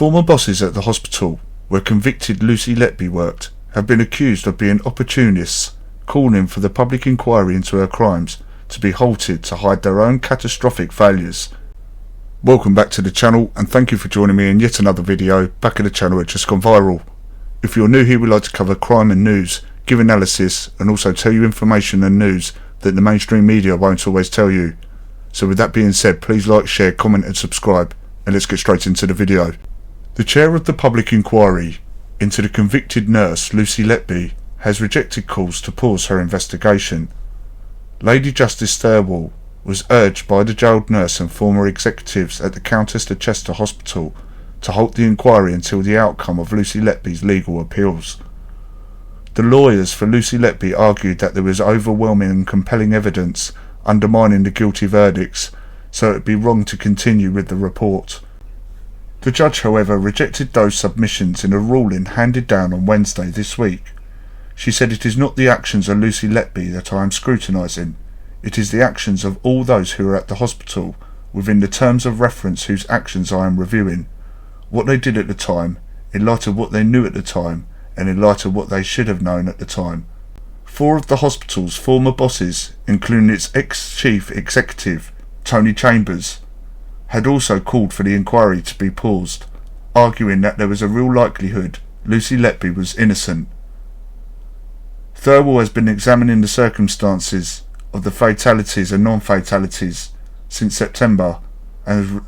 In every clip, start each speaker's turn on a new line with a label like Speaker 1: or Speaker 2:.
Speaker 1: Former bosses at the hospital where convicted Lucy LETBY worked have been accused of being opportunists, calling for the public inquiry into her crimes to be halted to hide their own catastrophic failures. Welcome back to the channel, and thank you for joining me in yet another video back at the channel. It's just gone viral. If you're new here, we like to cover crime and news, give analysis, and also tell you information and news that the mainstream media won't always tell you. So with that being said, please like, share, comment and subscribe, and let's get straight into the video. The chair of the public inquiry into the convicted nurse Lucy LETBY has rejected calls to pause her investigation. Lady Justice Thirlwall was urged by the jailed nurse and former executives at the Countess of Chester Hospital to halt the inquiry until the outcome of Lucy LETBY's legal appeals. The lawyers for Lucy LETBY argued that there was overwhelming and compelling evidence undermining the guilty verdicts, so it would be wrong to continue with the report. The judge, however, rejected those submissions in a ruling handed down on Wednesday this week. She said, "It is not the actions of Lucy LETBY that I am scrutinising. It is the actions of all those who are at the hospital within the terms of reference whose actions I am reviewing. What they did at the time, in light of what they knew at the time, and in light of what they should have known at the time." 4 of the hospital's former bosses, including its ex-chief executive, Tony Chambers, had also called for the inquiry to be paused, arguing that there was a real likelihood Lucy LETBY was innocent. Thirlwall has been examining the circumstances of the fatalities and non-fatalities since September, and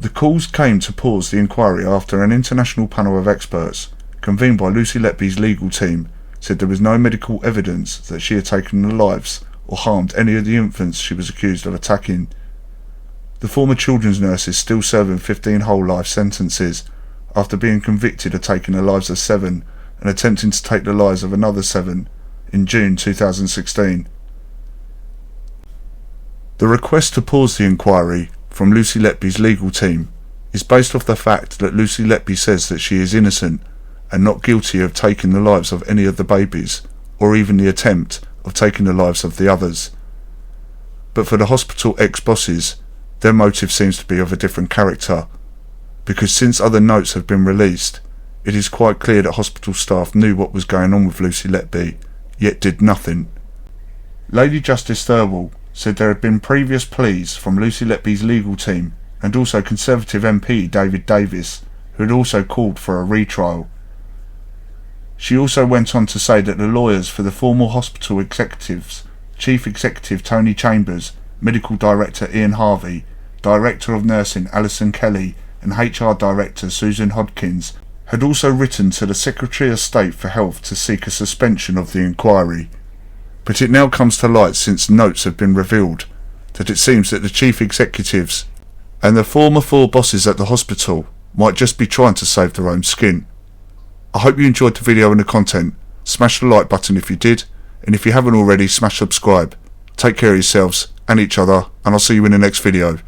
Speaker 1: the calls came to pause the inquiry after an international panel of experts, convened by Lucy LETBY's legal team, said there was no medical evidence that she had taken the lives or harmed any of the infants she was accused of attacking. The former children's nurse is still serving 15 whole life sentences after being convicted of taking the lives of 7 and attempting to take the lives of another 7 in June 2016. The request to pause the inquiry from Lucy LETBY's legal team is based off the fact that Lucy LETBY says that she is innocent and not guilty of taking the lives of any of the babies, or even the attempt of taking the lives of the others. But for the hospital ex-bosses, their motive seems to be of a different character, because since other notes have been released, it is quite clear that hospital staff knew what was going on with Lucy LETBY, yet did nothing. Lady Justice Thirlwall said there had been previous pleas from Lucy LETBY's legal team and also Conservative MP David Davis, who had also called for a retrial. She also went on to say that the lawyers for the former hospital executives, Chief Executive Tony Chambers, Medical Director Ian Harvey, Director of Nursing Alison Kelly and HR Director Susan Hodkins, had also written to the Secretary of State for Health to seek a suspension of the inquiry. But it now comes to light, since notes have been revealed, that it seems that the chief executives and the former 4 bosses at the hospital might just be trying to save their own skin. I hope you enjoyed the video and the content. Smash the like button if you did, and if you haven't already, smash subscribe. Take care of yourselves and each other, and I'll see you in the next video.